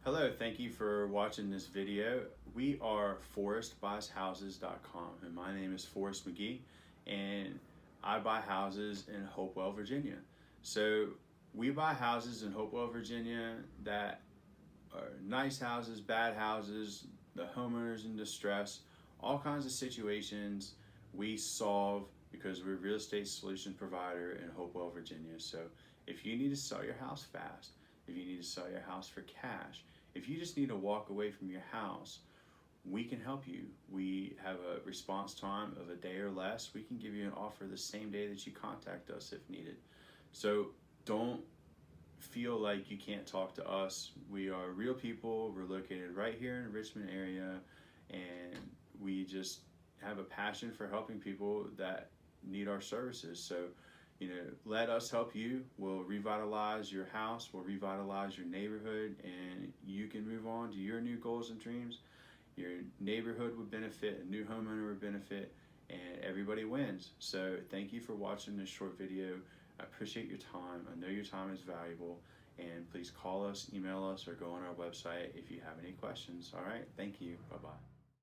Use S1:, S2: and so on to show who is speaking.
S1: Hello, thank you for watching this video. We are forestbuyshouses.com and my name is Forrest McGee and I buy houses in Hopewell, Virginia. So we buy houses in Hopewell, Virginia that are nice houses, bad houses, the homeowners in distress, all kinds of situations we solve because we're a real estate solution provider in Hopewell, Virginia. So if you need to sell your house fast, if you need to sell your house for cash, if you just need to walk away from your house, we can help you. We have a response time of a day or less. We can give you an offer the same day that you contact us if needed. So don't feel like you can't talk to us. We are real people. We're located right here in the Richmond area, and we just have a passion for helping people that need our services. So let us help you. We'll revitalize your house, we'll revitalize your neighborhood, and you can move on to your new goals and dreams. Your neighborhood would benefit, a new homeowner would benefit, and everybody wins. So thank you for watching this short video. I appreciate your time. I know your time is valuable, and please call us, email us, or go on our website if you have any questions. All right, thank you. Bye-bye.